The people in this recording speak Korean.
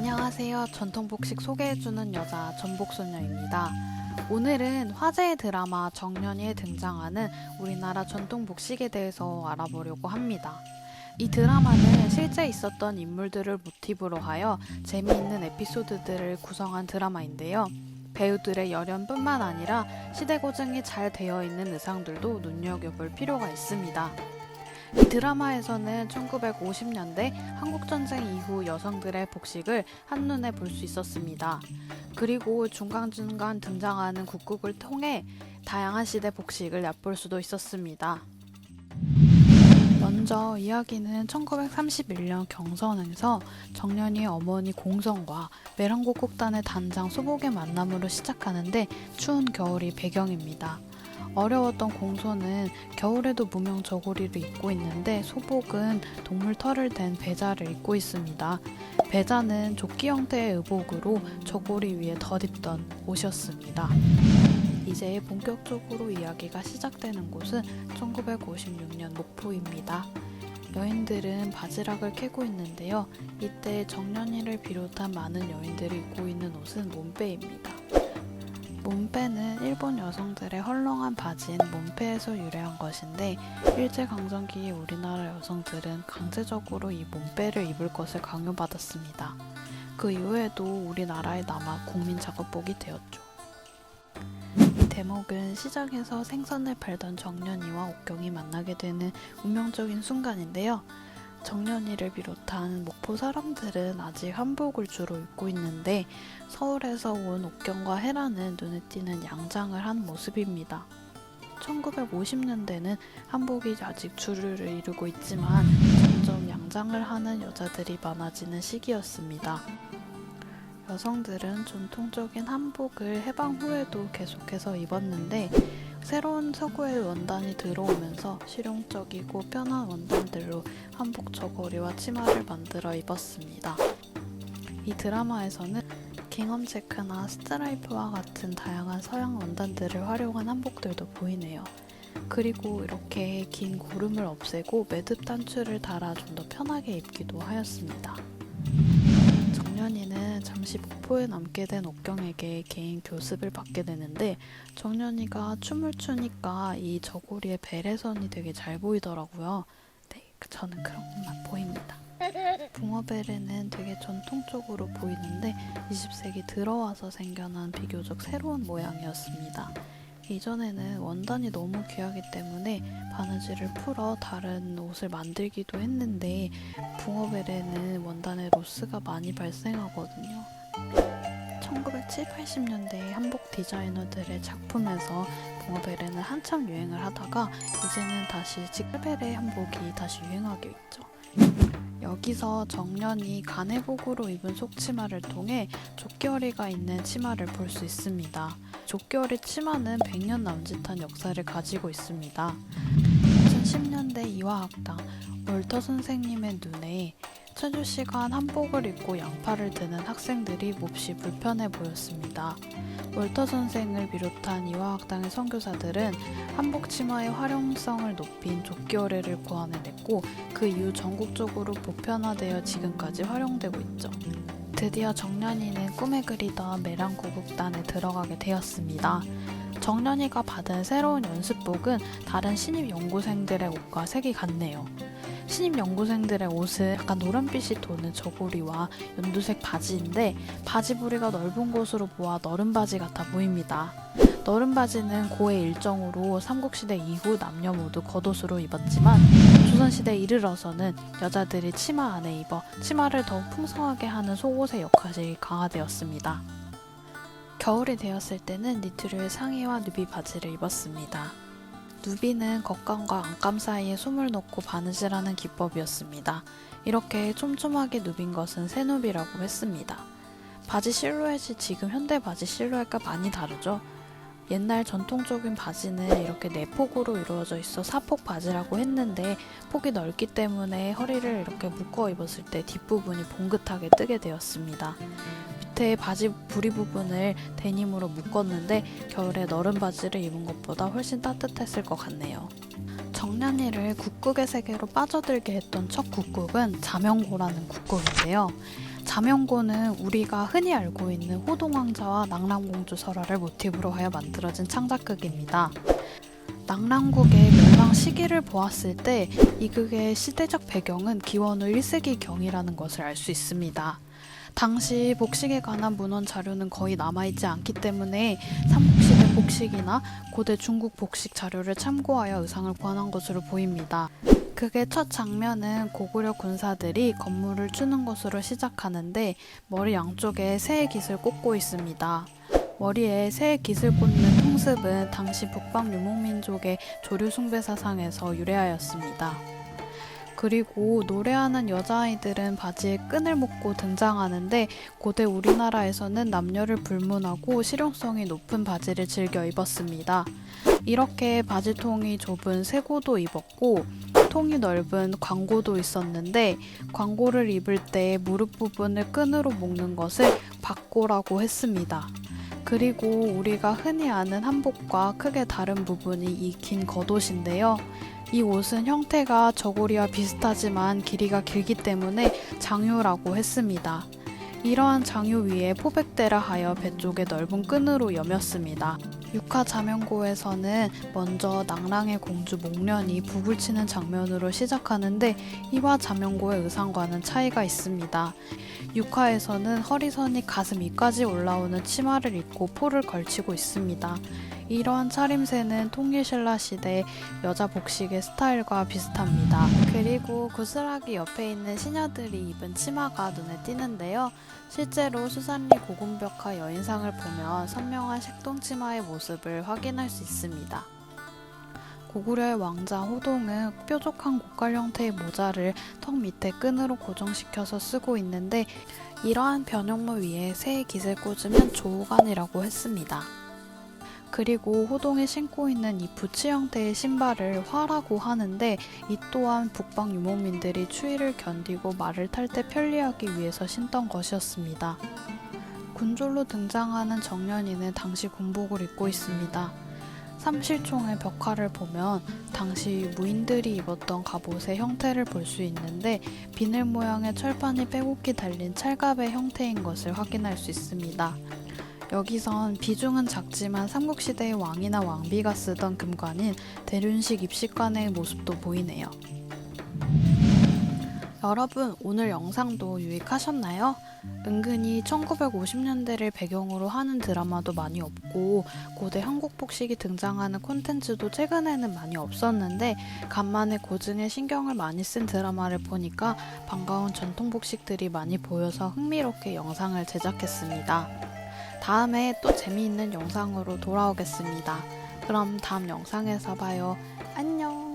안녕하세요. 전통복식 소개해주는 여자 전복소녀입니다. 오늘은 화제의 드라마 정년이에 등장하는 우리나라 전통복식에 대해서 알아보려고 합니다. 이 드라마는 실제 있었던 인물들을 모티브로 하여 재미있는 에피소드들을 구성한 드라마인데요. 배우들의 열연뿐만 아니라 시대 고증이 잘 되어 있는 의상들도 눈여겨볼 필요가 있습니다. 이 드라마에서는 1950년대 한국전쟁 이후 여성들의 복식을 한눈에 볼 수 있었습니다. 그리고 중간중간 등장하는 국극을 통해 다양한 시대 복식을 얕볼 수도 있었습니다. 먼저 이야기는 1931년 경선에서 정년이의 어머니 공성과 매랑곡곡단의 단장 소복의 만남으로 시작하는데 추운 겨울이 배경입니다. 어려웠던 공소는 겨울에도 무명 저고리를 입고 있는데 소복은 동물 털을 댄 배자를 입고 있습니다. 배자는 조끼 형태의 의복으로 저고리 위에 덧입던 옷이었습니다. 이제 본격적으로 이야기가 시작되는 곳은 1956년 목포입니다. 여인들은 바지락을 캐고 있는데요. 이때 정년이를 비롯한 많은 여인들이 입고 있는 옷은 몸빼입니다. 몸빼는 일본 여성들의 헐렁한 바지인 몸빼에서 유래한 것인데 일제강점기의 우리나라 여성들은 강제적으로 이 몸빼를 입을 것을 강요받았습니다. 그 이후에도 우리나라에 남아 국민 작업복이 되었죠. 이 대목은 시장에서 생선을 팔던 정년이와 옥경이 만나게 되는 운명적인 순간인데요. 정년이를 비롯한 목포 사람들은 아직 한복을 주로 입고 있는데 서울에서 온 옥경과 헤라는 눈에 띄는 양장을 한 모습입니다. 1950년대는 한복이 아직 주류를 이루고 있지만 점점 양장을 하는 여자들이 많아지는 시기였습니다. 여성들은 전통적인 한복을 해방 후에도 계속해서 입었는데 새로운 서구의 원단이 들어오면서 실용적이고 편한 원단들로 한복 저고리와 치마를 만들어 입었습니다. 이 드라마에서는 깅엄 체크나 스트라이프와 같은 다양한 서양 원단들을 활용한 한복들도 보이네요. 그리고 이렇게 긴 고름을 없애고 매듭 단추를 달아 좀 더 편하게 입기도 하였습니다. 정년이는 잠시 목포에 남게 된 옥경에게 개인 교습을 받게 되는데 정년이가 춤을 추니까 이 저고리의 베레선이 되게 잘 보이더라고요. 네, 저는 그런 것만 보입니다. 붕어베레는 되게 전통적으로 보이는데 20세기 들어와서 생겨난 비교적 새로운 모양이었습니다. 이전에는 원단이 너무 귀하기 때문에 바느질을 풀어 다른 옷을 만들기도 했는데 붕어베레는 원단에 로스가 많이 발생하거든요. 1970, 80년대 한복 디자이너들의 작품에서 붕어베레는 한참 유행을 하다가 이제는 다시 직베레 한복이 다시 유행하게 있죠. 여기서 정년이 가내복으로 입은 속치마를 통해 조끼허리가 있는 치마를 볼 수 있습니다. 조끼허리 치마는 100년 남짓한 역사를 가지고 있습니다. 2010년대 이화학당 월터 선생님의 눈에 체조시간 한복을 입고 양팔을 드는 학생들이 몹시 불편해 보였습니다. 월터 선생을 비롯한 이화학당의 선교사들은 한복 치마의 활용성을 높인 조끼허리를 고안해냈고 그 이후 전국적으로 보편화되어 지금까지 활용되고 있죠. 드디어 정년이는 꿈에 그리던 매랑곡곡단에 들어가게 되었습니다. 정년이가 받은 새로운 연습복은 다른 신입 연구생들의 옷과 색이 같네요. 신입 연구생들의 옷은 약간 노란빛이 도는 저고리와 연두색 바지인데 바지 부리가 넓은 곳으로 보아 너른 바지 같아 보입니다. 너른 바지는 고의 일정으로 삼국시대 이후 남녀 모두 겉옷으로 입었지만 조선시대에 이르러서는 여자들이 치마 안에 입어 치마를 더욱 풍성하게 하는 속옷의 역할이 강화되었습니다. 겨울이 되었을 때는 니트류의 상의와 누비 바지를 입었습니다. 누비는 겉감과 안감 사이에 솜을 넣고 바느질하는 기법이었습니다. 이렇게 촘촘하게 누빈 것은 새누비라고 했습니다. 바지 실루엣이 지금 현대 바지 실루엣과 많이 다르죠? 옛날 전통적인 바지는 이렇게 내폭으로 이루어져 있어 사폭 바지라고 했는데 폭이 넓기 때문에 허리를 이렇게 묶어 입었을 때 뒷부분이 봉긋하게 뜨게 되었습니다. 밑에 바지 부리 부분을 데님으로 묶었는데 겨울에 너른 바지를 입은 것보다 훨씬 따뜻했을 것 같네요. 정년이를 국극의 세계로 빠져들게 했던 첫 국극은 자명고라는 국극인데요. 자명고는 우리가 흔히 알고 있는 호동왕자와 낙랑공주 설화를 모티브로 하여 만들어진 창작극입니다. 낙랑국의 멸망 시기를 보았을 때 이 극의 시대적 배경은 기원 후 1세기경이라는 것을 알 수 있습니다. 당시 복식에 관한 문헌 자료는 거의 남아있지 않기 때문에 삼국시대 복식이나 고대 중국 복식 자료를 참고하여 의상을 구현한 것으로 보입니다. 극의 첫 장면은 고구려 군사들이 건물을 추는 것으로 시작하는데 머리 양쪽에 새의 깃을 꽂고 있습니다. 머리에 새의 깃을 꽂는 통습은 당시 북방 유목민족의 조류 숭배 사상에서 유래하였습니다. 그리고 노래하는 여자아이들은 바지에 끈을 묶고 등장하는데 고대 우리나라에서는 남녀를 불문하고 실용성이 높은 바지를 즐겨 입었습니다. 이렇게 바지통이 좁은 쇠고도 입었고 통이 넓은 광고도 있었는데 광고를 입을 때 무릎 부분을 끈으로 묶는 것을 박고라고 했습니다. 그리고 우리가 흔히 아는 한복과 크게 다른 부분이 이 긴 겉옷인데요. 이 옷은 형태가 저고리와 비슷하지만 길이가 길기 때문에 장유라고 했습니다. 이러한 장유 위에 포백대라 하여 배 쪽에 넓은 끈으로 여몄습니다. 육하 자명고에서는 먼저 낙랑의 공주 목련이 북을 치는 장면으로 시작하는데 이와 자명고의 의상과는 차이가 있습니다. 육하에서는 허리선이 가슴 위까지 올라오는 치마를 입고 포를 걸치고 있습니다. 이러한 차림새는 통일신라 시대 여자 복식의 스타일과 비슷합니다. 그리고 구슬하기 옆에 있는 시녀들이 입은 치마가 눈에 띄는데요. 실제로 수산리 고군벽화 여인상을 보면 선명한 색동치마의 모습을 확인할 수 있습니다. 고구려의 왕자 호동은 뾰족한 고깔 형태의 모자를 턱 밑에 끈으로 고정시켜서 쓰고 있는데 이러한 변형물 위에 새의 깃을 꽂으면 조우간이라고 했습니다. 그리고 호동이 신고 있는 이 부츠 형태의 신발을 화라고 하는데 이 또한 북방 유목민들이 추위를 견디고 말을 탈 때 편리하기 위해서 신던 것이었습니다. 군졸로 등장하는 정년이는 당시 군복을 입고 있습니다. 삼실총의 벽화를 보면 당시 무인들이 입었던 갑옷의 형태를 볼 수 있는데 비늘 모양의 철판이 빼곡히 달린 찰갑의 형태인 것을 확인할 수 있습니다. 여기선 비중은 작지만 삼국시대의 왕이나 왕비가 쓰던 금관인 대륜식 입식관의 모습도 보이네요. 여러분, 오늘 영상도 유익하셨나요? 은근히 1950년대를 배경으로 하는 드라마도 많이 없고 고대 한국 복식이 등장하는 콘텐츠도 최근에는 많이 없었는데 간만에 고증에 신경을 많이 쓴 드라마를 보니까 반가운 전통 복식들이 많이 보여서 흥미롭게 영상을 제작했습니다. 다음에 또 재미있는 영상으로 돌아오겠습니다. 그럼 다음 영상에서 봐요. 안녕!